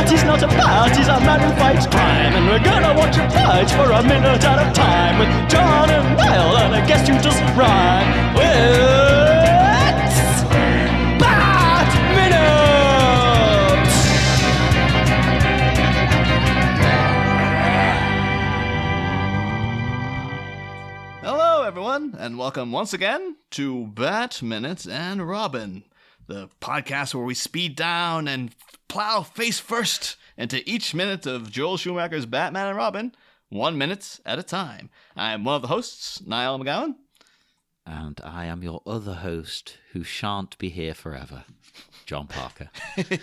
He's not a bat, he's a man who fights crime. And we're gonna watch him fight for a minute at a time. With John and Niall and a guest who doesn't rhyme. It's Bat Minutes! Hello everyone, and welcome once again to Bat Minutes and Robin, the podcast where we speed down and plow face first into each minute of Joel Schumacher's Batman and Robin, 1 minute at a time. I am one of the hosts, Niall McGowan. And I am your other host, who shan't be here forever, John Parker. It's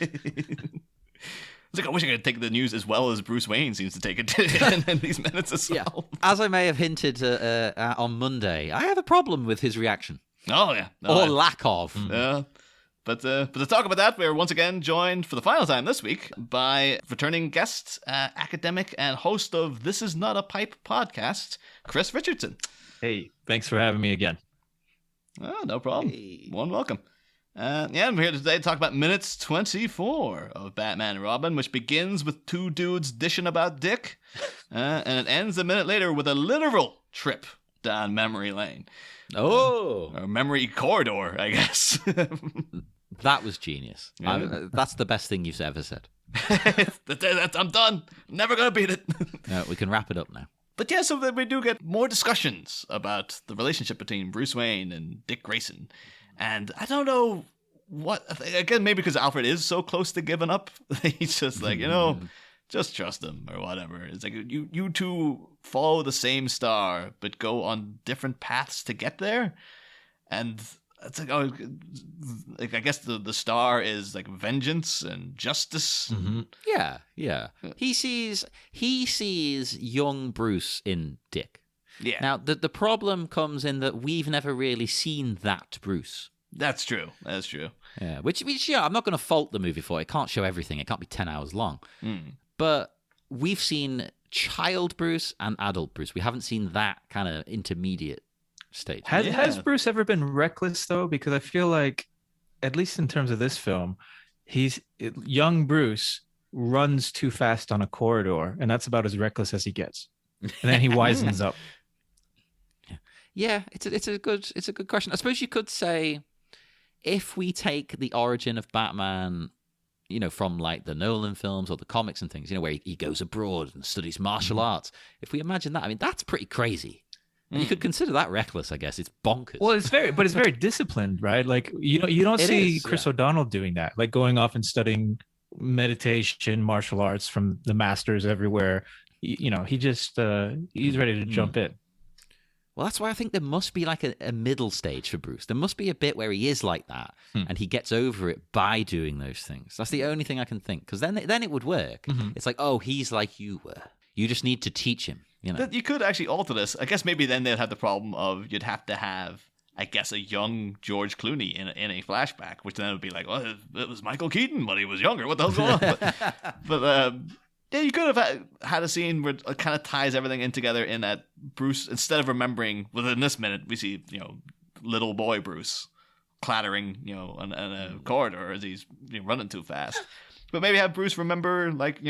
like I wish I could take the news as well as Bruce Wayne seems to take it in these minutes as well. Yeah. As I may have hinted on Monday, I have a problem with his reaction. Oh, yeah. Or lack of. Yeah. But to talk about that, we're once again joined for the final time this week by returning guest, academic, and host of This Is Not a Pipe podcast, Chris Richardson. Hey, thanks for having me again. Oh, no problem. Hey. One welcome. And we're here today to talk about minutes 24 of Batman and Robin, which begins with two dudes dishing about Dick, and it ends a minute later with a literal trip down memory lane. Oh. Or memory corridor, I guess. That was genius. Yeah. That's the best thing you've ever said. I'm done. Never going to beat it. We can wrap it up now. But yeah, so that we do get more discussions about the relationship between Bruce Wayne and Dick Grayson. And I don't know what, again, maybe because Alfred is so close to giving up, he's just like, just trust him or whatever. It's like you two follow the same star, but go on different paths to get there. And it's like, like I guess the star is like vengeance and justice. Mm-hmm. Yeah. He sees young Bruce in Dick. Yeah. Now the problem comes in that we've never really seen that Bruce. That's true. That's true. Yeah. Which I'm not going to fault the movie for. It can't show everything. It can't be 10 hours long. But we've seen child Bruce and adult Bruce. We haven't seen that kind of intermediate stage. Has Bruce ever been reckless, though? Because I feel like, at least in terms of this film, young Bruce runs too fast on a corridor, and that's about as reckless as he gets. And then he wisens up. Yeah, it's a good question. I suppose you could say, if we take the origin of Batman, from like the Nolan films or the comics and things, where he goes abroad and studies martial arts. If we imagine that, that's pretty crazy. And you could consider that reckless, I guess. It's bonkers. Well, it's very disciplined, right? Like you don't see Chris O'Donnell doing that, like going off and studying meditation, martial arts from the masters everywhere. He just he's ready to jump in. Well, that's why I think there must be like a middle stage for Bruce. There must be a bit where he is like that, and he gets over it by doing those things. That's the only thing I can think, because then it would work. It's like, oh, he's like you were. You just need to teach him. You could actually alter this. I guess maybe then they'd have the problem of you'd have to have, I guess, a young George Clooney in a flashback, which then would be like, well, it was Michael Keaton when he was younger. What the hell's going on? But yeah, you could have had a scene where it kind of ties everything in together in that Bruce, instead of remembering, within this minute, we see, little boy Bruce clattering, in a corridor as he's running too fast. But maybe have Bruce remember, like,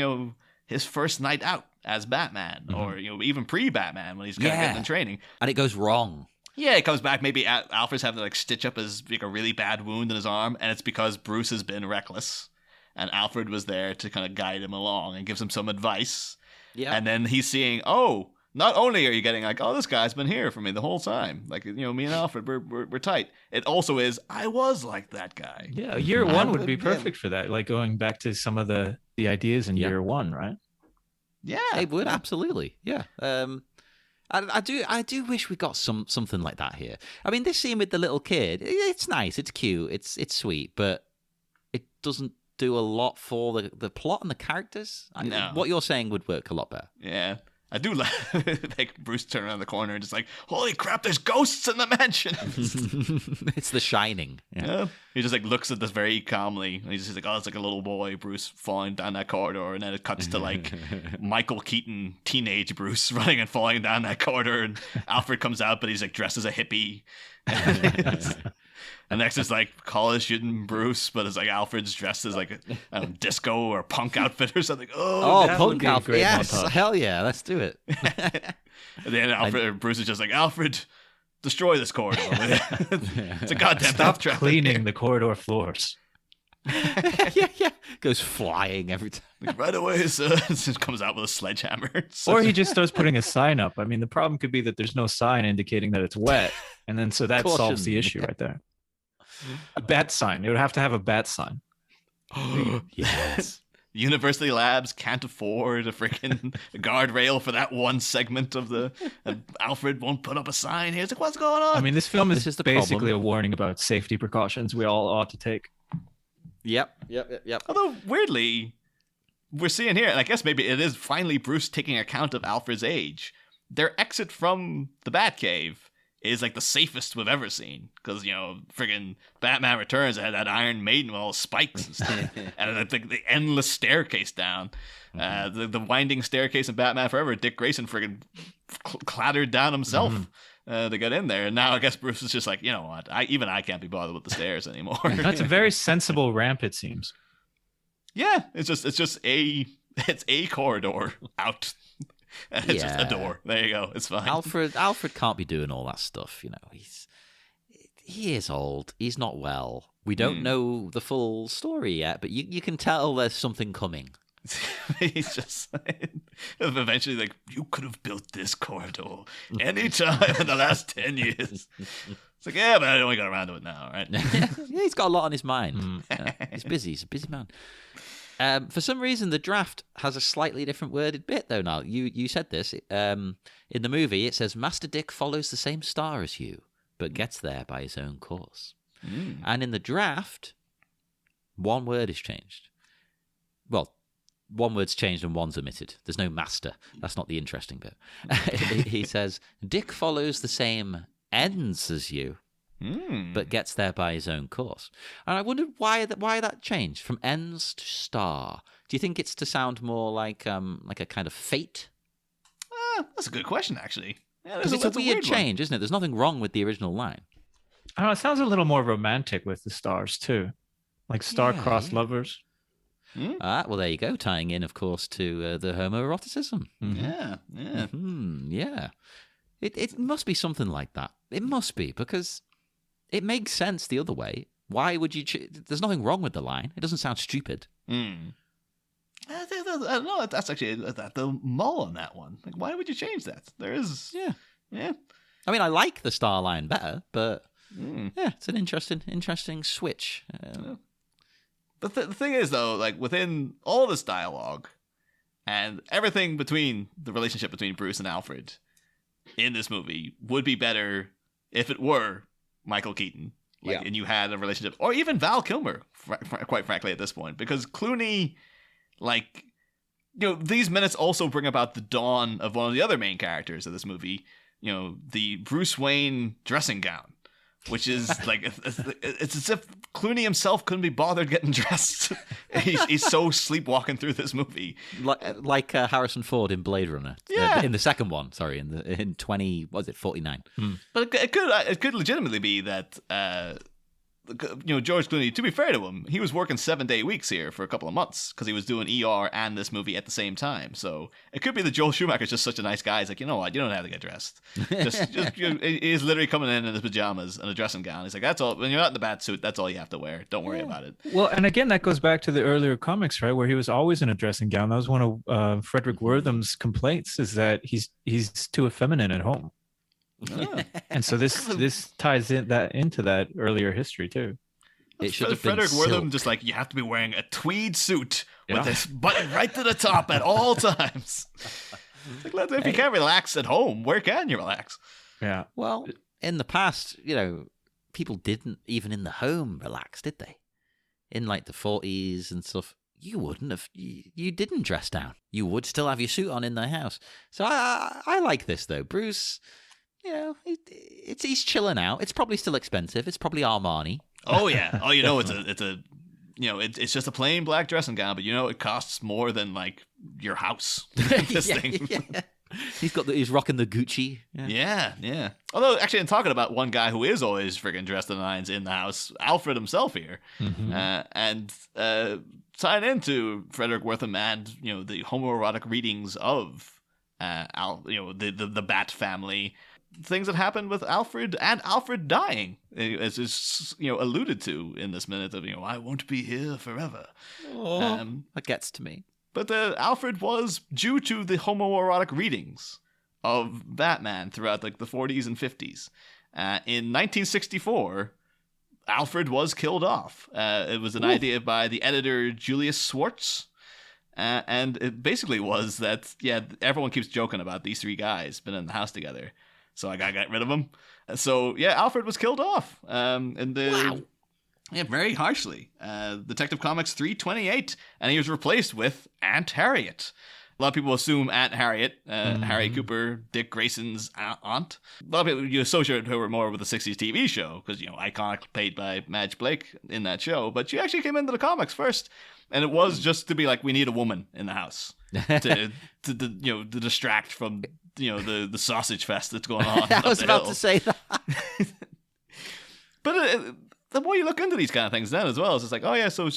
his first night out as Batman, or, even pre-Batman when he's kind of getting in training. And it goes wrong. Yeah, it comes back. Maybe Alfred's having to, like, stitch up his, like, a really bad wound in his arm, and it's because Bruce has been reckless. And Alfred was there to kind of guide him along and gives him some advice. Yeah. And then he's seeing, not only are you getting like, this guy's been here for me the whole time. Like, me and Alfred, we're tight. It also is, I was like that guy. Yeah, year one would be perfect for that. Like going back to some of the ideas in year one, right? Yeah. It would, absolutely. Yeah. I do wish we got something like that here. This scene with the little kid, it's nice, it's cute, it's sweet, but it doesn't do a lot for the plot and the characters. No. What you're saying would work a lot better. Yeah. I do like Bruce turn around the corner and just like, holy crap, there's ghosts in the mansion. It's The Shining. Yeah. He just like looks at this very calmly, and he's just like, oh, it's like a little boy Bruce falling down that corridor, and then it cuts to like Michael Keaton teenage Bruce running and falling down that corridor, and Alfred comes out, but he's like dressed as a hippie. And next is like college student Bruce, but it's like Alfred's dressed as like a disco or punk outfit or something. Oh, that would punk be a Alfred. great Yes, montage. hell yeah, let's do it. And then Bruce is just like, Alfred, destroy this corridor. It's a goddamn Stop death trap. cleaning the corridor floors. yeah. Goes flying every time. Like, right away, sir. Just comes out with a sledgehammer. Or he just starts putting a sign up. I mean, the problem could be that there's no sign indicating that it's wet. And then so that solves the Caution. issue right there. A bat sign. It would have to have a bat sign. Yes. University Labs can't afford a freaking guardrail for that one segment of the. And Alfred won't put up a sign. He's like, what's going on? I mean, this film This is the basically problem. a warning about safety precautions we all ought to take. Yep. Although, weirdly, we're seeing here, and I guess maybe it is finally Bruce taking account of Alfred's age. Their exit from the Batcave is like the safest we've ever seen. Because, you know, friggin' Batman Returns had that Iron Maiden with all the spikes and stuff. And the endless staircase down. The winding staircase in Batman Forever, Dick Grayson friggin' clattered down himself. To get in there, and now I guess Bruce is just like, you know what? I can't be bothered with the stairs anymore. That's a very sensible ramp, it seems. Yeah, it's just a corridor out. And it's just a door. There you go. It's fine. Alfred can't be doing all that stuff. You know, he is old. He's not well. We don't know the full story yet, but you can tell there's something coming. He's just eventually like, you could have built this corridor anytime in the last 10 years. It's like, yeah, but I only got around to it now, right? Yeah, he's got a lot on his mind. He's busy. He's a busy man. For some reason, the draft has a slightly different worded bit, though. Now, you said this. In the movie, it says, Master Dick follows the same star as you, but gets there by his own course. And in the draft, one word is changed. Well, one word's changed and one's omitted. There's no master. That's not the interesting bit. He says, Dick follows the same ends as you, but gets there by his own course. And I wondered why that changed from ends to star. Do you think it's to sound more like a kind of fate? That's a good question, actually. Yeah, Because it's a weird one. change, isn't it? There's nothing wrong with the original line. I don't know, it sounds a little more romantic with the stars, too. Like star-crossed Yeah. lovers. Well, there you go. Tying in, of course, to the homoeroticism. Yeah. Yeah. It must be something like that. It must be, because it makes sense the other way. Why would you... There's nothing wrong with the line. It doesn't sound stupid. I don't know. That's actually the mull on that one. Like, why would you change that? There is... Yeah. I mean, I like the star line better, but yeah, it's an interesting switch. The thing is, though, like, within all this dialogue and everything between the relationship between Bruce and Alfred in this movie would be better if it were Michael Keaton. Like, and you had a relationship, or even Val Kilmer, quite frankly, at this point, because Clooney, like, you know, these minutes also bring about the dawn of one of the other main characters of this movie, you know, the Bruce Wayne dressing gown, which is like, it's as if Clooney himself couldn't be bothered getting dressed. He's so sleepwalking through this movie. Like Harrison Ford in Blade Runner. Yeah. In the second one, sorry, in 49? But it could legitimately be that, you know, George Clooney, to be fair to him, he was working 7-day weeks here for a couple of months because he was doing ER and this movie at the same time. So it could be that Joel Schumacher's just such a nice guy. He's like, you know what? You don't have to get dressed. Just you know, he's literally coming in his pajamas and a dressing gown. He's like, that's all. When you're not in the bat suit, that's all you have to wear. Don't worry about it. Well, and again, that goes back to the earlier comics, right? Where he was always in a dressing gown. That was one of Frederick Wortham's complaints, is that he's too effeminate at home. And so this ties into that earlier history too. It should have been Frederick Wortham silk. just like, you have to be wearing a tweed suit with this button right to the top at all times. It's like, if you can't relax at home, where can you relax? Yeah. Well, in the past, you know, people didn't even in the home relax, did they? In like the 40s and stuff, you wouldn't have, you didn't dress down. You would still have your suit on in the house. So I like this though. Bruce, you know, he's chilling out. It's probably still expensive. It's probably Armani. Oh yeah. Oh, you know, it's a you know, it's just a plain black dressing gown, but you know, it costs more than like your house. This thing. Yeah. He's rocking the Gucci. Yeah. Although, actually, in talking about one guy who is always freaking dressed to the nines in the house, Alfred himself here, and tying into Frederick Wortham and you know the homoerotic readings of the Bat family, things that happened with Alfred and Alfred dying, as is alluded to in this minute of I won't be here forever. That gets to me. But Alfred was due to the homoerotic readings of Batman throughout like the 40s and 50s. In 1964, Alfred was killed off. It was an idea by the editor Julius Swartz. And it basically was that, everyone keeps joking about these three guys been in the house together. So I got to get rid of them. So, Alfred was killed off. Wow. Yeah, very harshly. Detective Comics 328, and he was replaced with Aunt Harriet. A lot of people assume Aunt Harriet, Harry Cooper, Dick Grayson's aunt. A lot of people, you associate her more with the 60s TV show, because, iconic, played by Madge Blake in that show. But she actually came into the comics first, and it was just to be like, we need a woman in the house to distract from, the sausage fest that's going on. I was about to say that. But the more you look into these kind of things then as well, it's just like, so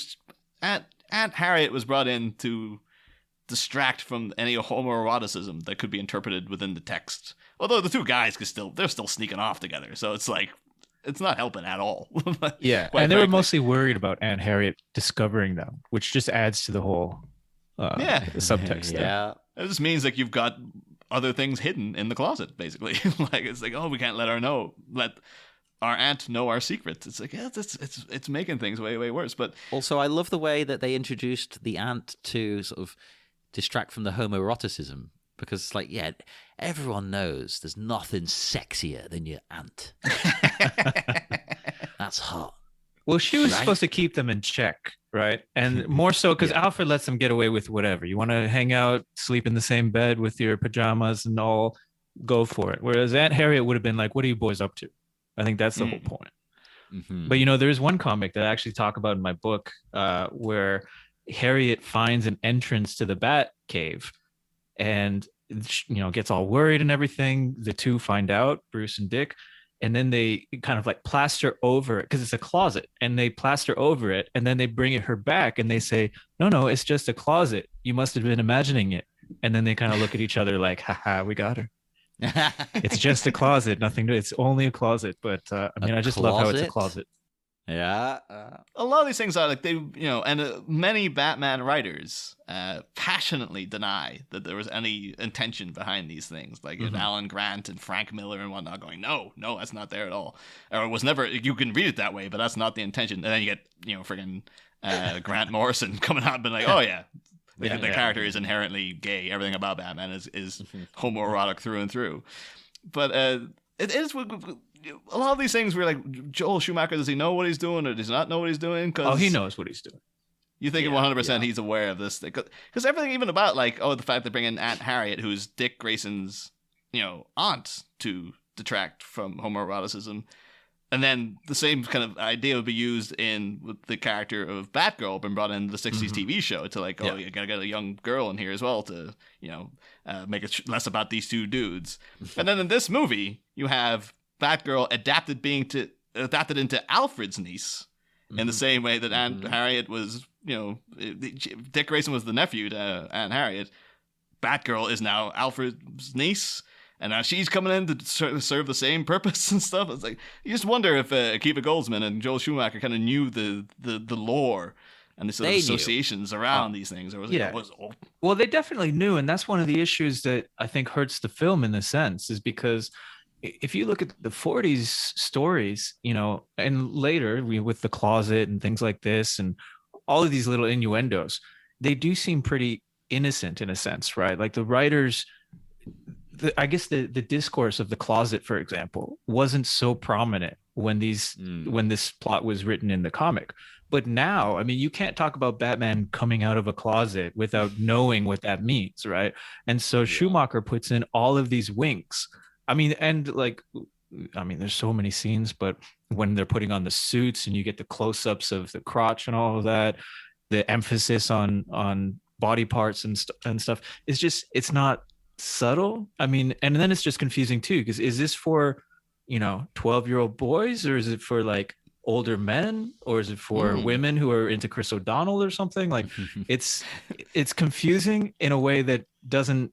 Aunt Harriet was brought in to distract from any homoeroticism that could be interpreted within the text. Although the two guys they're still sneaking off together, so it's like it's not helping at all. And they were mostly worried about Aunt Harriet discovering them, which just adds to the whole subtext. Yeah, it just means like you've got other things hidden in the closet, basically. Like it's like, we can't let our aunt know our secrets. It's like, it's making things way, way worse. But also, I love the way that they introduced the aunt to sort of distract from the homoeroticism, because it's like, everyone knows there's nothing sexier than your aunt. That's hot. Well, she was supposed to keep them in check, right? And more so because Alfred lets them get away with whatever. You want to hang out, sleep in the same bed with your pajamas and all, go for it. Whereas Aunt Harriet would have been like, what are you boys up to? I think that's the whole point. Mm-hmm. But, there's one comic that I actually talk about in my book where Harriet finds an entrance to the Bat Cave and, gets all worried and everything. The two find out, Bruce and Dick, and then they kind of like plaster over it because it's a closet, and they plaster over it, and then they bring her back and they say, no, it's just a closet. You must have been imagining it. And then they kind of look at each other like, haha, we got her. It's just a closet, nothing to it's only a closet, but I just love how it's a closet. A lot of these things are like they and many Batman writers passionately deny that there was any intention behind these things, like Alan Grant and Frank Miller and whatnot, going no, that's not there at all, or it was never. You can read it that way, but that's not the intention. And then you get friggin' Grant Morrison coming out and being like, the character is inherently gay. Everything about Batman is homoerotic through and through. But it is a lot of these things where like Joel Schumacher, does he know what he's doing or does he not know what he's doing? He knows what he's doing. You think 100% he's aware of this? Because everything, even about like the fact they bring in Aunt Harriet, who's Dick Grayson's aunt, to detract from homoeroticism. And then the same kind of idea would be used with the character of Batgirl being brought into the 60s TV show to like, you gotta get a young girl in here as well to, make it less about these two dudes. And then in this movie, you have Batgirl adapted into Alfred's niece in the same way that Aunt Harriet was, Dick Grayson was the nephew to Aunt Harriet. Batgirl is now Alfred's niece. And now she's coming in to serve the same purpose and stuff. It's like, you just wonder if Akiva Goldsman and Joel Schumacher kind of knew the lore and the sort of associations around these things. Or was it, Well, they definitely knew. And that's one of the issues that I think hurts the film in a sense, is because if you look at the 40s stories, and later with the closet and things like this and all of these little innuendos, they do seem pretty innocent in a sense, right? Like the writers... I guess the discourse of the closet, for example, wasn't so prominent when when this plot was written in the comic. But now, I mean, you can't talk about Batman coming out of a closet without knowing what that means, right? And so Schumacher puts in all of these winks. I mean, and like, I mean, there's so many scenes, but when they're putting on the suits and you get the close-ups of the crotch and all of that, the emphasis on body parts and stuff, it's not subtle. I mean, and then it's just confusing too, because is this for 12-year-old boys, or is it for like older men, or is it for women who are into Chris O'Donnell or something? Like it's confusing in a way that doesn't,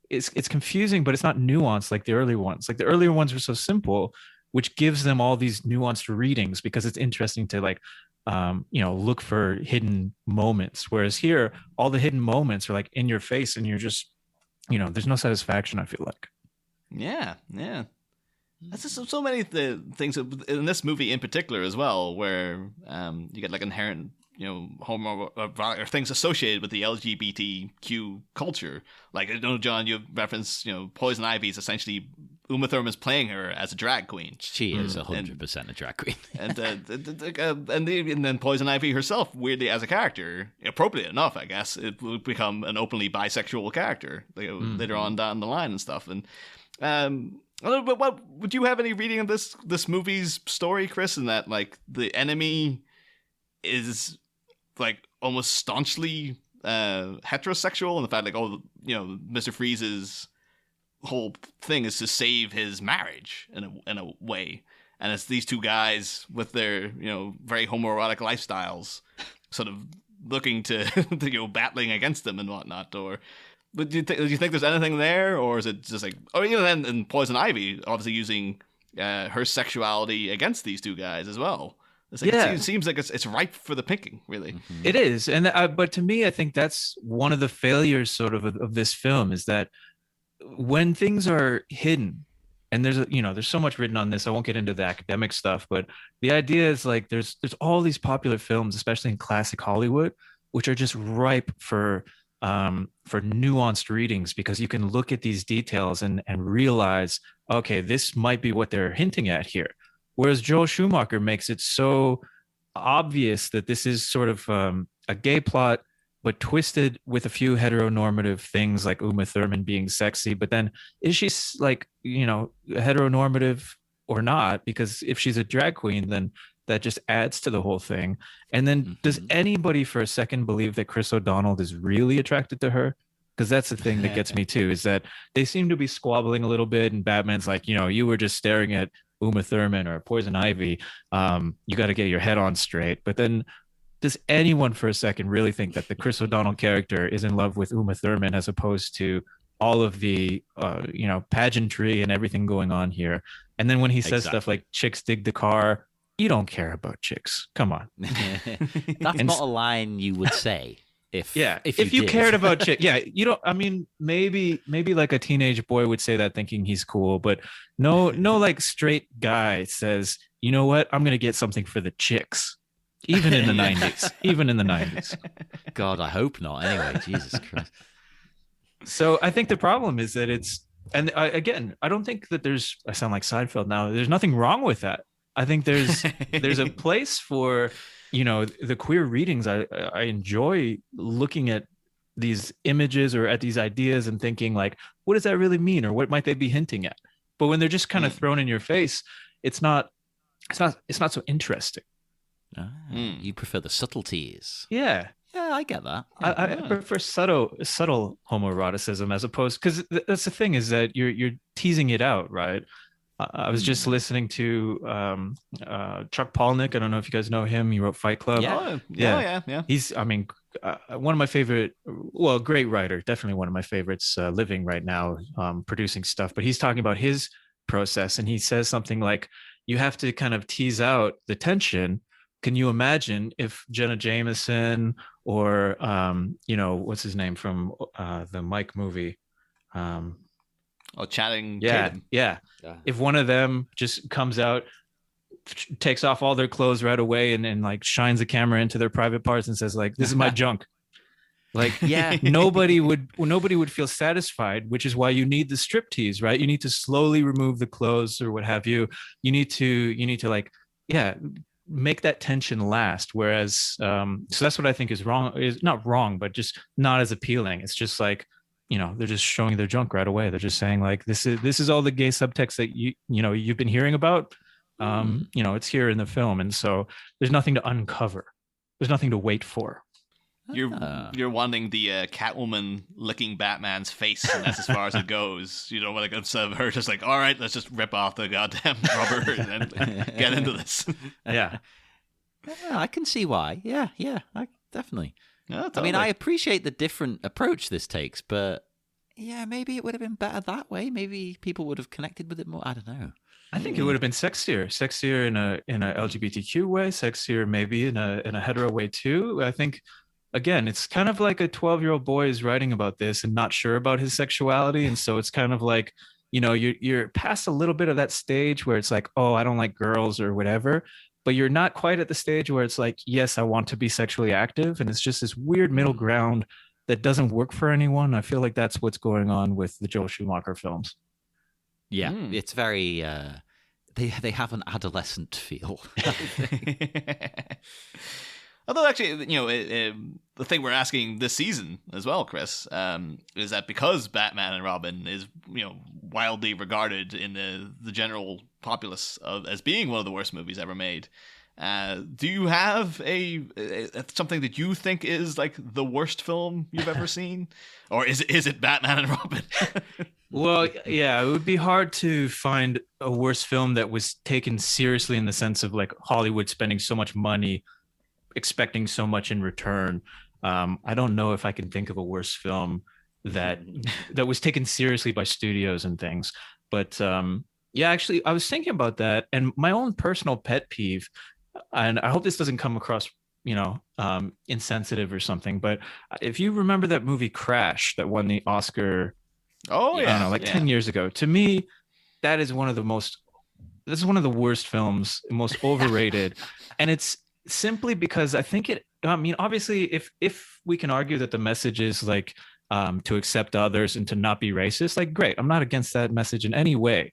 it's confusing, but it's not nuanced like the earlier ones. Like the earlier ones were so simple, which gives them all these nuanced readings because it's interesting to like look for hidden moments, whereas here all the hidden moments are like in your face and you're just there's no satisfaction, I feel like. Yeah. That's just so many things in this movie in particular as well, where you get like inherent, homo or things associated with the LGBTQ culture. Like, I know, John, you referenced, Poison Ivy is essentially Uma Thurman's playing her as a drag queen. She is 100% a drag queen. And then Poison Ivy herself, weirdly as a character, appropriate enough, I guess, it will become an openly bisexual character later on down the line and stuff. And but what would you have any reading of this movie's story, Chris? In that, like, the enemy is like almost staunchly heterosexual, and the fact, like, Mr. Freeze's whole thing is to save his marriage in a way, and it's these two guys with their very homoerotic lifestyles, sort of looking to battling against them and whatnot, or. But do you think there's anything there, or is it just like, and Poison Ivy obviously using her sexuality against these two guys as well? It's like, it seems like it's ripe for the picking, really. Mm-hmm. It is, and but to me, I think that's one of the failures, sort of this film, is that when things are hidden, and there's so much written on this. I won't get into the academic stuff, but the idea is like there's all these popular films, especially in classic Hollywood, which are just ripe for nuanced readings, because you can look at these details and realize, okay, this might be what they're hinting at here. Whereas Joel Schumacher makes it so obvious that this is sort of a gay plot, but twisted with a few heteronormative things like Uma Thurman being sexy. But then is she like, heteronormative or not? Because if she's a drag queen, then that just adds to the whole thing. And then does anybody for a second believe that Chris O'Donnell is really attracted to her? Because that's the thing that gets me too, is that they seem to be squabbling a little bit, and Batman's like, you were just staring at Uma Thurman or Poison Ivy. You got to get your head on straight. But then does anyone for a second really think that the Chris O'Donnell character is in love with Uma Thurman, as opposed to all of the pageantry and everything going on here? And then when he says stuff like chicks dig the car, you don't care about chicks. Come on. That's not a line you would say. If you cared about chicks. Yeah, you don't. I mean, maybe like a teenage boy would say that thinking he's cool, but no like straight guy says, you know what, I'm gonna get something for the chicks. Even in the 90s. Even in the 90s. God, I hope not. Anyway, Jesus Christ. So I think the problem is that I don't think that I sound like Seinfeld now. There's nothing wrong with that. I think there's a place for, the queer readings. I enjoy looking at these images or at these ideas and thinking like, what does that really mean? Or what might they be hinting at? But when they're just kind of thrown in your face, it's not so interesting. You prefer the subtleties. Yeah, I get that. I prefer subtle homoeroticism, as opposed, because that's the thing, is that you're teasing it out, right? I was just listening to Chuck Palahniuk. I don't know if you guys know him. He wrote Fight Club. Yeah. He's, one of my favorite, great writer, definitely one of my favorites living right now, producing stuff. But he's talking about his process, and he says something like, you have to kind of tease out the tension. Can you imagine if Jenna Jameson or, what's his name from the Mike movie? Channing Tatum. Yeah. If one of them just comes out, takes off all their clothes right away and like shines a camera into their private parts and says like, this is my junk. Like, Yeah. nobody would feel satisfied, which is why you need the striptease, right? You need to slowly remove the clothes or what have you. You need to like, yeah, make that tension last. Whereas, so that's what I think is wrong. Is not wrong, but just not as appealing. It's just like, they're just showing their junk right away. They're just saying like, this is all the gay subtext that you've been hearing about. It's here in the film, and so there's nothing to uncover. There's nothing to wait for. You're wanting the Catwoman licking Batman's face, and that's as far as it goes. You know, like instead of her just like, all right, let's just rip off the goddamn rubber and get into this. Yeah. I can see why. Yeah, definitely. Yeah, I mean, I appreciate the different approach this takes, but yeah, maybe it would have been better that way. Maybe people would have connected with it more. I don't know. I think it would have been sexier in a LGBTQ way, sexier maybe in a hetero way too. I think, again, it's kind of like a 12-year-old boy is writing about this and not sure about his sexuality, and so it's kind of like, you're past a little bit of that stage where it's like, oh, I don't like girls or whatever, but you're not quite at the stage where it's like, yes, I want to be sexually active, and it's just this weird middle ground that doesn't work for anyone. I feel like that's what's going on with the Joel Schumacher films. Yeah, it's very they have an adolescent feel. Although actually, the thing we're asking this season as well, Chris, is that because Batman and Robin is wildly regarded in the general populace as being one of the worst movies ever made. Do you have a something that you think is like the worst film you've ever seen, or is it Batman and Robin? Well, yeah, it would be hard to find a worse film that was taken seriously in the sense of like Hollywood spending so much money, expecting so much in return. I don't know if I can think of a worse film that was taken seriously by studios and things. But yeah, actually, I was thinking about that, and my own personal pet peeve, and I hope this doesn't come across insensitive or something, but if you remember that movie Crash that won the Oscar, oh yeah, I don't know, 10 years ago, to me that is one of the worst films, most overrated. And it's simply because I think obviously if we can argue that the message is like to accept others and to not be racist, like great, I'm not against that message in any way.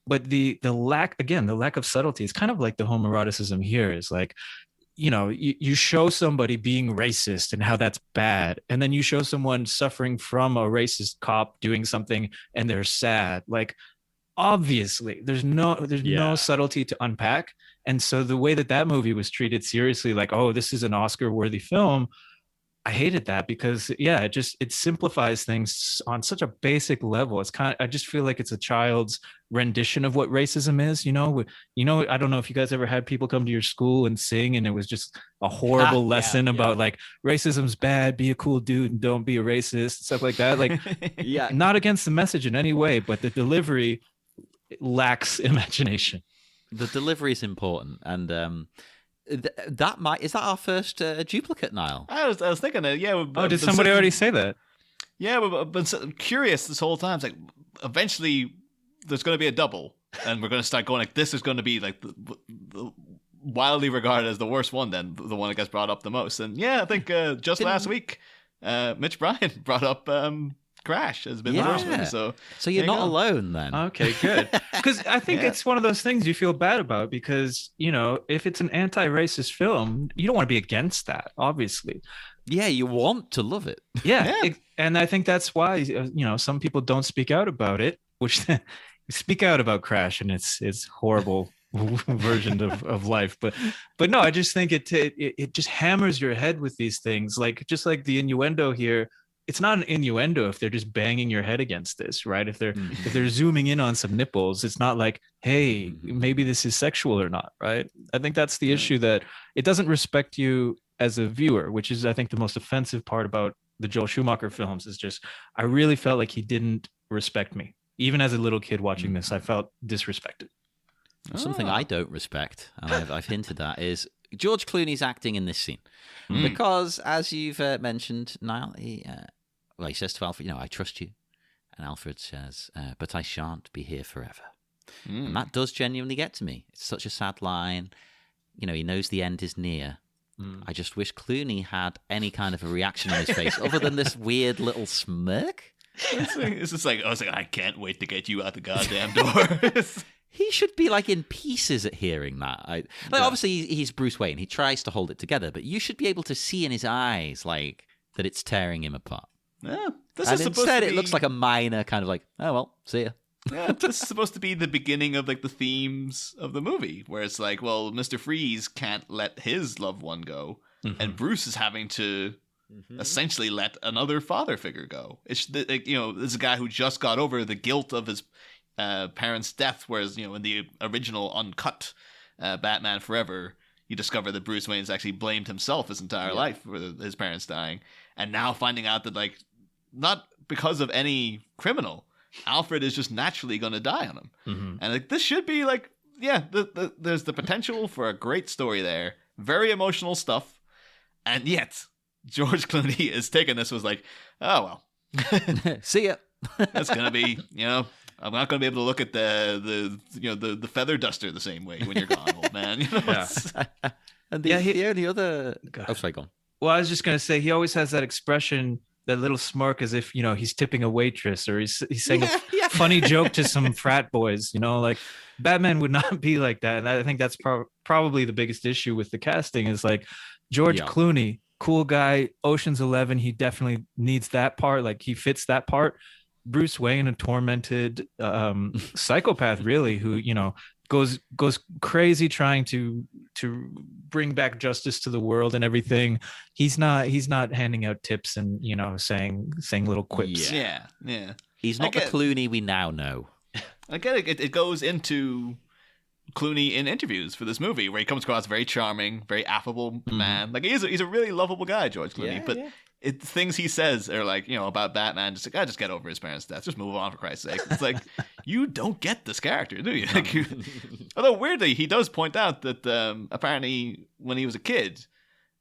But the lack of subtlety is kind of like the homoeroticism here is like, you show somebody being racist and how that's bad, and then you show someone suffering from a racist cop doing something and they're sad. Like, obviously there's no subtlety to unpack. And so the way that movie was treated seriously, like, oh, this is an Oscar worthy film, I hated that because it simplifies things on such a basic level. It's I just feel like it's a child's rendition of what racism is. I don't know if you guys ever had people come to your school and sing, and it was just a horrible lesson about like racism's bad, be a cool dude and don't be a racist, stuff like that. Like, not against the message in any way, but the delivery lacks imagination. The delivery is important, and is that our first duplicate, Niall? I was thinking that, yeah. Did somebody already say that? Yeah, we've been curious this whole time. It's like, eventually there's going to be a double, and we're going to start going like, this is going to be like the wildly regarded as the worst one, then the one that gets brought up the most. And yeah, I think just last week, Mitch Bryan brought up Crash has been the worst one. So you're not alone then. Okay, good. Because I think it's one of those things you feel bad about, because if it's an anti-racist film, you don't want to be against that, obviously. Yeah, you want to love it. Yeah. And I think that's why some people don't speak out about it, which speak out about Crash and its horrible version of life. But no, I just think it just hammers your head with these things, like just like the innuendo here. It's not an innuendo if they're just banging your head against this, right? If they're zooming in on some nipples, it's not like, hey, maybe this is sexual or not, right? I think that's the issue, that it doesn't respect you as a viewer, which is, I think, the most offensive part about the Joel Schumacher films. Is just, I really felt like he didn't respect me. Even as a little kid watching this, I felt disrespected. Something I don't respect, and I've hinted at, is George Clooney's acting in this scene. Because, as you've mentioned, Niall, he says to Alfred, I trust you. And Alfred says, but I shan't be here forever. And that does genuinely get to me. It's such a sad line. He knows the end is near. I just wish Clooney had any kind of a reaction on his face other than this weird little smirk. It's just like, I was like, I can't wait to get you out the goddamn door. He should be like in pieces at hearing that. Obviously, he's Bruce Wayne. He tries to hold it together, but you should be able to see in his eyes like that it's tearing him apart. Yeah, And instead, it looks like a minor kind of like, oh well, see ya. Yeah, this is supposed to be the beginning of like the themes of the movie, where it's like, well, Mr. Freeze can't let his loved one go, and Bruce is having to essentially let another father figure go. It's like, you know, this is a guy who just got over the guilt of his parents' death, whereas, you know, in the original uncut Batman Forever, you discover that Bruce Wayne's actually blamed himself his entire life for his parents dying, and now finding out that, like, not because of any criminal, Alfred is just naturally going to die on him. And like, this should be like, yeah, there's the potential for a great story there. Very emotional stuff. And yet, George Clooney is taking this, was like, oh, well. See ya. That's going to be, you know, I'm not going to be able to look at the feather duster the same way when you're gone, old man. You know? Yeah. And the only other... Oh, sorry, go on. Well, I was just going to say, he always has that expression, that little smirk, as if, you know, he's tipping a waitress, or he's saying a funny joke to some frat boys, you know, like Batman would not be like that. And I think that's probably the biggest issue with the casting, is like George Clooney, cool guy, Ocean's 11. He definitely needs that part. Like, he fits that part. Bruce Wayne, a tormented psychopath, really, who, you know, goes crazy trying to bring back justice to the world and everything. He's not handing out tips and, you know, saying little quips. Yeah. He's not the Clooney we now know. I get it. It goes into Clooney in interviews for this movie, where he comes across very charming, very affable man. Like, he's a really lovable guy, George Clooney. Things he says are like, you know, about Batman, just like, just get over his parents' death, just move on, for Christ's sake. It's like, you don't get this character, do you? Like, although weirdly, he does point out that apparently when he was a kid,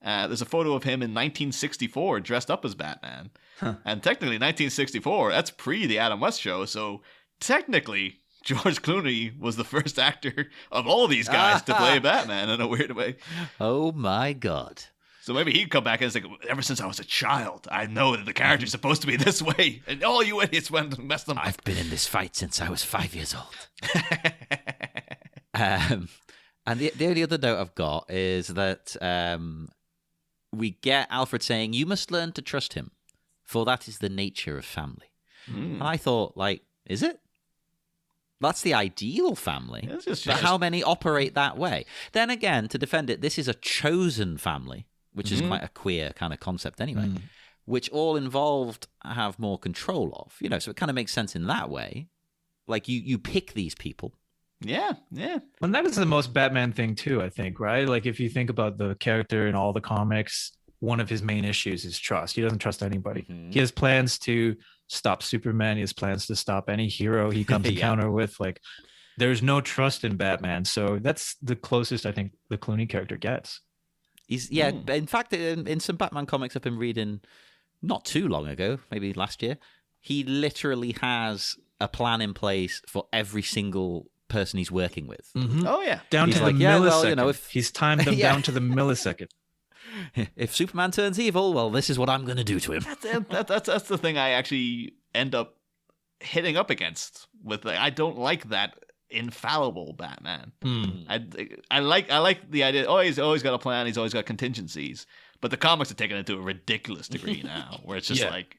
there's a photo of him in 1964 dressed up as Batman. And technically 1964, that's pre the Adam West show, so technically George Clooney was the first actor of all these guys to play Batman in a weird way. Oh my God. So maybe he'd come back and it's like, ever since I was a child, I know that the character's supposed to be this way, and all you idiots went and messed them up. I've been in this fight since I was 5 years old. And the only other note I've got is that we get Alfred saying, "You must learn to trust him, for that is the nature of family." And I thought, like, is it? That's the ideal family. But how many operate that way? Then again, to defend it, this is a chosen family, which is quite a queer kind of concept anyway, which all involved have more control of, you know, so it kind of makes sense in that way. Like, you pick these people. Yeah. And that is the most Batman thing too, I think, right? Like, if you think about the character in all the comics, one of his main issues is trust. He doesn't trust anybody. He has plans to stop Superman. He has plans to stop any hero he comes encounter with. Like, there's no trust in Batman. So that's the closest I think the Clooney character gets. In fact, in some Batman comics I've been reading not too long ago, maybe last year, he literally has a plan in place for every single person he's working with. Oh, yeah. Down He's to like, the yeah, millisecond. well, you know, if- He's timed them down to the millisecond. If Superman turns evil, well, this is what I'm going to do to him. That's the thing I actually end up hitting up against with. Like, I don't like that infallible Batman. I like the idea. Oh, he's always got a plan. He's always got contingencies. But the comics are taking it to a ridiculous degree now, where it's just like,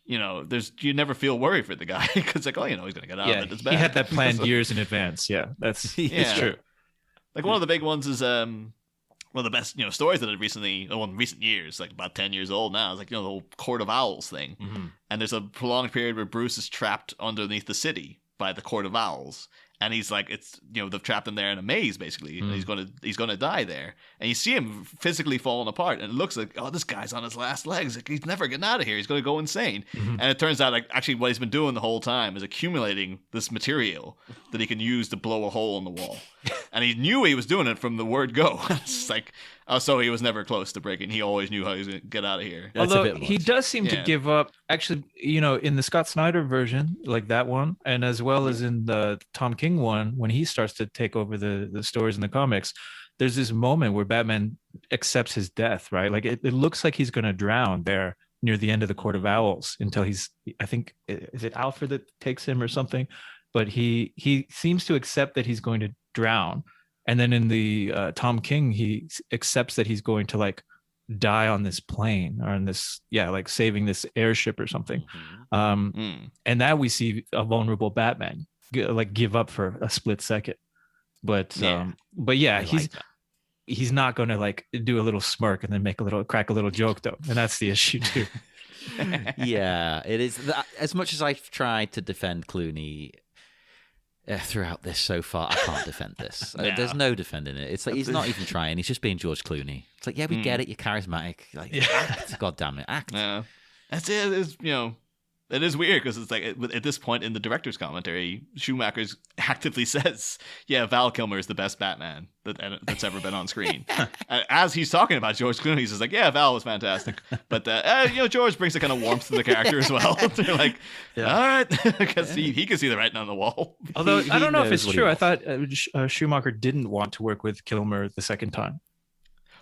you know, you never feel worried for the guy because, like, oh, you know, he's gonna get out of it. It's bad. He had that planned years in advance. Yeah, it's true. Like, one of the big ones is one of the best, you know, stories that in recent years, like about 10 years old now, is like, you know, the whole Court of Owls thing. And there's a prolonged period where Bruce is trapped underneath the city by the Court of Owls. And he's like, it's, you know, they've trapped him there in a maze, basically. And he's gonna die there. And you see him physically falling apart. And it looks like, oh, this guy's on his last legs. Like, he's never getting out of here. He's gonna go insane. And it turns out, like, actually what he's been doing the whole time is accumulating this material that he can use to blow a hole in the wall. And he knew he was doing it from the word go. It's just like, oh, so he was never close to breaking. He always knew how he was going to get out of here. Although he does seem to give up, actually, you know, in the Scott Snyder version, like that one, and as well as in the Tom King one, when he starts to take over the stories in the comics, there's this moment where Batman accepts his death, right? Like it looks like he's going to drown there near the end of the Court of Owls until I think, is it Alfred that takes him or something? But he seems to accept that he's going to drown. And then in the Tom King, he accepts that he's going to like die on this plane or on this, like saving this airship or something. And that we see a vulnerable Batman like give up for a split second. But he's not going to like do a little smirk and then crack a little joke though. And that's the issue too. Yeah, it is. As much as I've tried to defend Clooney throughout this so far, I can't defend this. No. There's no defending it. It's like he's not even trying. He's just being George Clooney. It's like, yeah, we get it. You're charismatic. Like, act. God damn it, act. Yeah, that's it. It's, it is weird because it's like at this point in the director's commentary, Schumacher actively says, "Yeah, Val Kilmer is the best Batman that's ever been on screen." As he's talking about George Clooney, he's just like, "Yeah, Val was fantastic," but George brings a kind of warmth to the character as well. They're like, "All right," because he can see the writing on the wall. Although I don't know if it's true. I thought Schumacher didn't want to work with Kilmer the second time.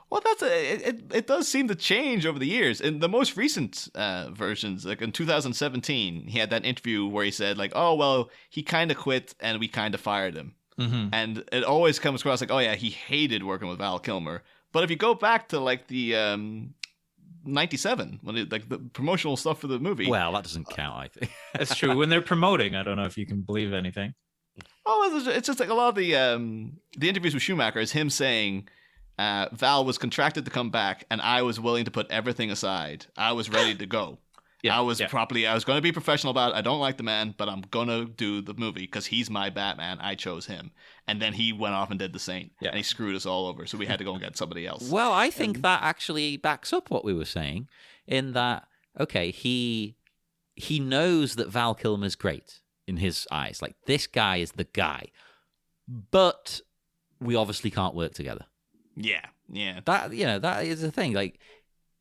Well, it does seem to change over the years. In the most recent versions, like in 2017, he had that interview where he said, like, "Oh, well, he kind of quit and we kind of fired him." Mm-hmm. And it always comes across like, "Oh, yeah, he hated working with Val Kilmer." But if you go back to like the 97, when like the promotional stuff for the movie. Well, that doesn't count, I think. That's true. When they're promoting, I don't know if you can believe anything. Oh, it's just like a lot of the interviews with Schumacher is him saying, Val was contracted to come back, and I was willing to put everything aside. I was ready to go. I was going to be professional about it. I don't like the man, but I'm going to do the movie because he's my Batman. I chose him. And then he went off and did the same. Yeah. And he screwed us all over. So we had to go and get somebody else. Well, I think that actually backs up what we were saying in that, okay, he knows that Val Kilmer's great in his eyes. Like, this guy is the guy. But we obviously can't work together. Yeah. That is the thing. Like,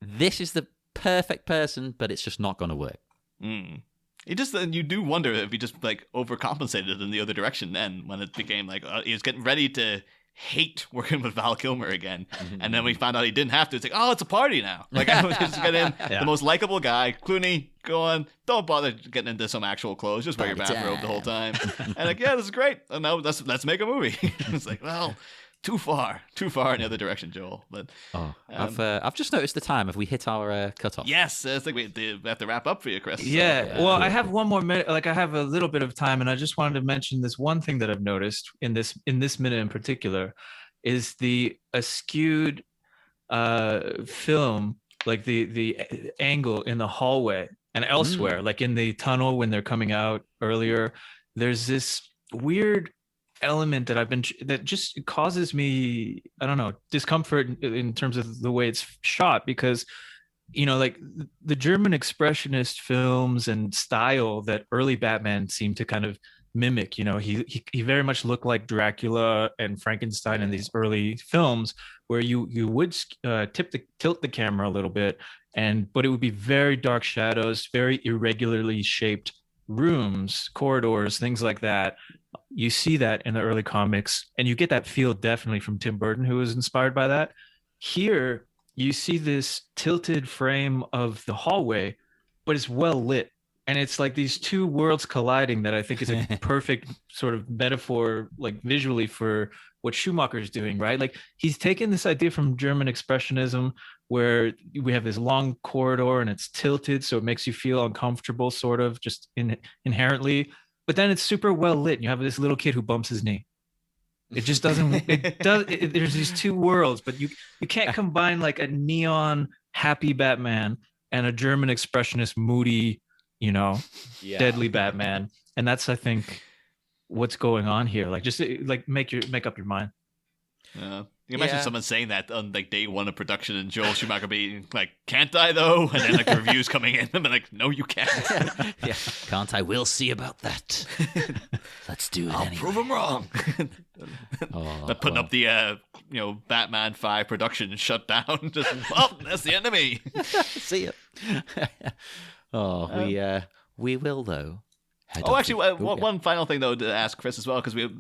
this is the perfect person, but it's just not going to work. You do wonder if he just like overcompensated in the other direction. Then when it became like he was getting ready to hate working with Val Kilmer again, and then we found out he didn't have to. It's like, oh, it's a party now. Like, I was just get in the most likable guy, Clooney. Go on, don't bother getting into some actual clothes. Just wear your bathrobe the whole time. And like, yeah, this is great. And now let's make a movie. It's like, well. Too far in the other direction, Joel. But I've just noticed the time. Have we hit our cutoff? Yes, I think we have to wrap up for you, Chris. Yeah. Well, I have one more minute. Like, I have a little bit of time, and I just wanted to mention this one thing that I've noticed in this minute in particular, is the askewed film, like the angle in the hallway and elsewhere, like in the tunnel when they're coming out earlier. There's this weird element that just causes me, I don't know, discomfort in terms of the way it's shot, because like the German expressionist films and style that early Batman seemed to kind of mimic, he very much looked like Dracula and Frankenstein in these early films, where you would tilt the camera a little bit, but it would be very dark shadows, very irregularly shaped rooms, corridors, things like that. You see that in the early comics, and you get that feel definitely from Tim Burton, who was inspired by that. Here, you see this tilted frame of the hallway, but it's well lit. And it's like these two worlds colliding that I think is a perfect sort of metaphor, like visually, for what Schumacher's doing, right? Like, he's taken this idea from German expressionism, where we have this long corridor and it's tilted, so it makes you feel uncomfortable, sort of, just inherently. But then it's super well lit, and you have this little kid who bumps his knee. It just doesn't. There's these two worlds, but you can't combine like a neon happy Batman and a German expressionist moody, deadly Batman. And that's, I think, what's going on here. Like, just like make up your mind. Yeah. You can imagine someone saying that on like day one of production, and Joel Schumacher being like, "Can't I though?" And then like the reviews coming in, and like, "No, you can't." Yeah, can't I? We'll see about that. Let's do it. I'll prove him wrong. Putting up the Batman 5 production shut down. Just that's the enemy. See it. We will though One final thing though to ask Chris as well, because we're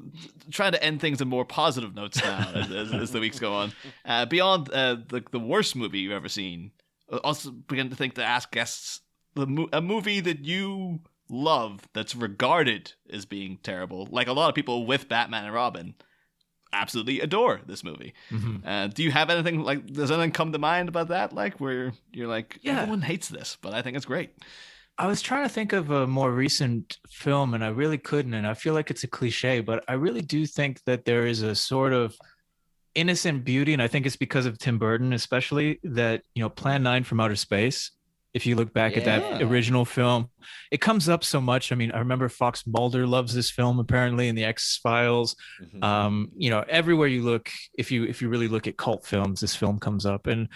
trying to end things on more positive notes now as the weeks go on. Beyond the worst movie you've ever seen, also begin to think to ask guests a movie that you love that's regarded as being terrible, like a lot of people with Batman and Robin absolutely adore this movie. Do you have anything like? Does anything come to mind about that? Like where you're like, everyone hates this, but I think it's great. I was trying to think of a more recent film, and I really couldn't. And I feel like it's a cliche, but I really do think that there is a sort of innocent beauty, and I think it's because of Tim Burton, especially that Plan 9 from Outer Space. If you look back at that original film, it comes up so much. I mean, I remember Fox Mulder loves this film apparently in the X-Files. Everywhere you look, if you really look at cult films, this film comes up, and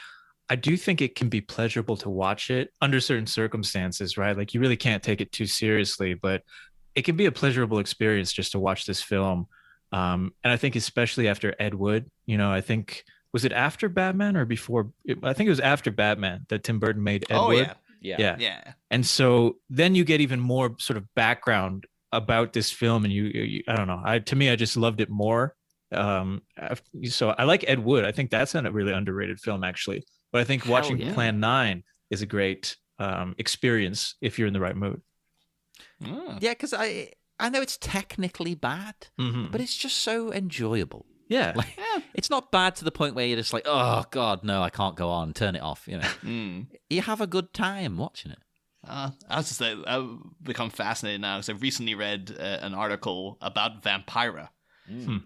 I do think it can be pleasurable to watch it under certain circumstances, right? Like you really can't take it too seriously, but it can be a pleasurable experience just to watch this film. And I think especially after Ed Wood, I think, was it after Batman or before? I think it was after Batman that Tim Burton made Ed Wood. Yeah. And so then you get even more sort of background about this film, and you I don't know. To me, I just loved it more. So I like Ed Wood. I think that's a really underrated film, actually. But I think watching Plan 9 is a great experience if you're in the right mood. Yeah, because I know it's technically bad, but it's just so enjoyable. Yeah. It's not bad to the point where you're just like, oh, God, no, I can't go on. Turn it off. You have a good time watching it. I was just say, I've become fascinated now because I've recently read an article about Vampira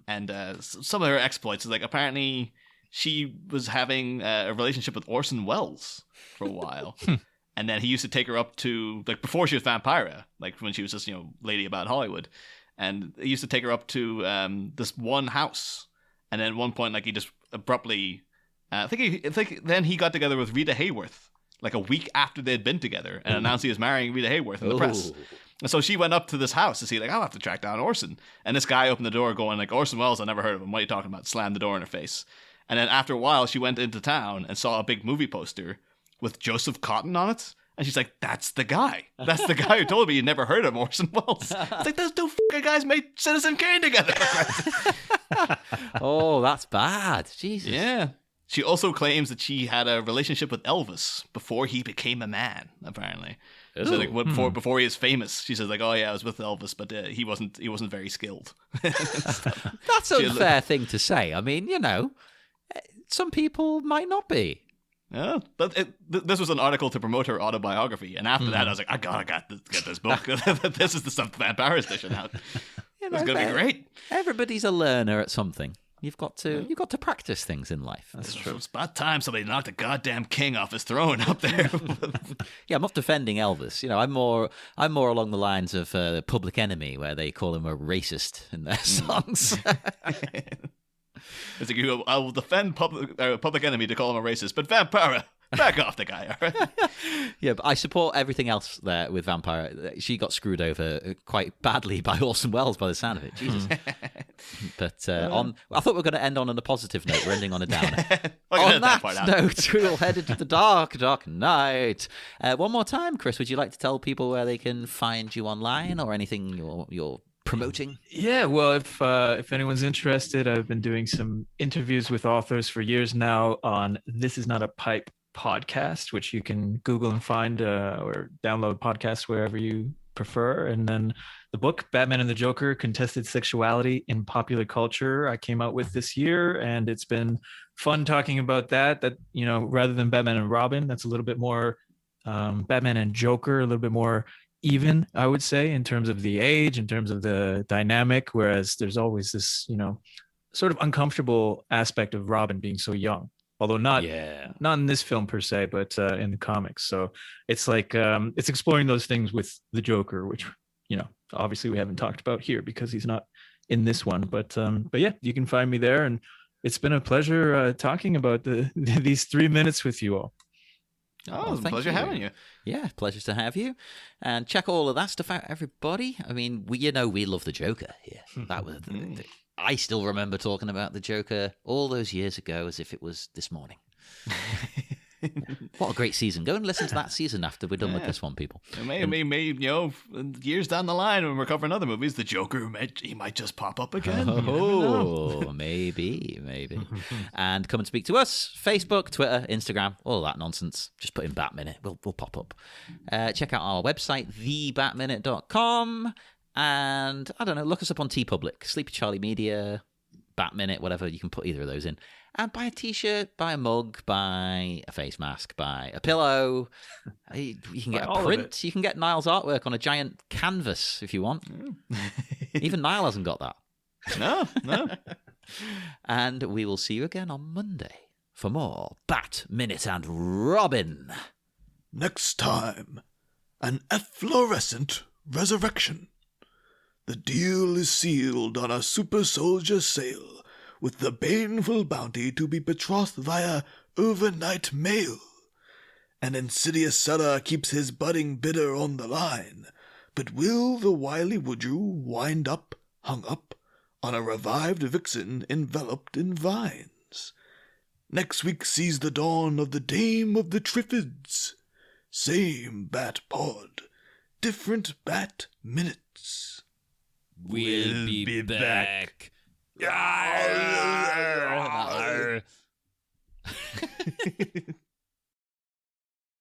and some of her exploits. Like, apparently she was having a relationship with Orson Welles for a while. And then he used to take her up to, like, before she was Vampira, like when she was just, lady about Hollywood. And he used to take her up to this one house. And then at one point, like, he just abruptly, I think then he got together with Rita Hayworth, like a week after they'd been together, and announced he was marrying Rita Hayworth in the press. And so she went up to this house to see, like, I'll have to track down Orson. And this guy opened the door going, like, Orson Welles, I never heard of him. What are you talking about? Slammed the door in her face. And then after a while, she went into town and saw a big movie poster with Joseph Cotton on it. And she's like, that's the guy. That's the guy who told me you'd never heard of Orson Welles. It's like, those two fucking guys made Citizen Kane together. Oh, that's bad. Jesus. Yeah. She also claims that she had a relationship with Elvis before he became a man, apparently. So like before he was famous, she says like, oh yeah, I was with Elvis, but he wasn't very skilled. That's an unfair thing to say. I mean, some people might not be. Yeah, but this was an article to promote her autobiography, and after that, I was like, I gotta get this book. This is the stuff Vampire Edition out. It's gonna be great. Everybody's a learner at something. You've got to practice things in life. That's true. It's about time somebody knocked a goddamn king off his throne up there. Yeah, I'm not defending Elvis. I'm more along the lines of Public Enemy, where they call him a racist in their songs. It's like, I will defend Public Enemy to call him a racist, but Vampira, back off the guy, all right? Yeah, but I support everything else there with Vampira. She got screwed over quite badly by Orson Welles by the sound of it. Jesus. But I thought we were going to end on a positive note. We're ending on a downer. On that note, we'll head into the dark, dark night. One more time, Chris, would you like to tell people where they can find you online or anything you're promoting? Yeah, well, if anyone's interested, I've been doing some interviews with authors for years now on This Is Not a Pipe podcast, which you can Google and find or download podcasts wherever you prefer. And then the book Batman and the Joker: Contested Sexuality in Popular Culture I came out with this year, and it's been fun talking about that rather than Batman and Robin, that's a little bit more Batman and Joker, a little bit more even, I would say, in terms of the age, in terms of the dynamic, whereas there's always this sort of uncomfortable aspect of Robin being so young, although not in this film per se, but in the comics. So it's like it's exploring those things with the Joker, which obviously we haven't talked about here because he's not in this one, but yeah, you can find me there, and it's been a pleasure talking about these 3 minutes with you all. Oh, it's a pleasure having you. Yeah, pleasure to have you. And check all of that stuff out, everybody. I mean, we love the Joker here. That was I still remember talking about the Joker all those years ago as if it was this morning. What a great season. Go and listen to that season after we're done with this one, people. Maybe, years down the line when we're covering other movies, the Joker, he might just pop up again. Oh, maybe. And come and speak to us. Facebook, Twitter, Instagram, all that nonsense. Just put in Bat Minute. We'll pop up. Check out our website, thebatminute.com. And, I don't know, look us up on TeePublic, Sleepy Charlie Media, Bat Minute, whatever. You can put either of those in. And buy a t-shirt, buy a mug, buy a face mask, buy a pillow. You can get a print. You can get Niall's artwork on a giant canvas if you want. Even Niall hasn't got that. No. And we will see you again on Monday for more Bat Minute and Robin. Next time, an efflorescent resurrection. The deal is sealed on a super soldier sale, with the baneful bounty to be betrothed via overnight mail. An insidious seller keeps his budding bidder on the line, but will the wily woodrew wind up, hung up, on a revived vixen enveloped in vines? Next week sees the dawn of the Dame of the Triffids. Same Bat Pod, different Bat Minutes. We'll be back. Arr.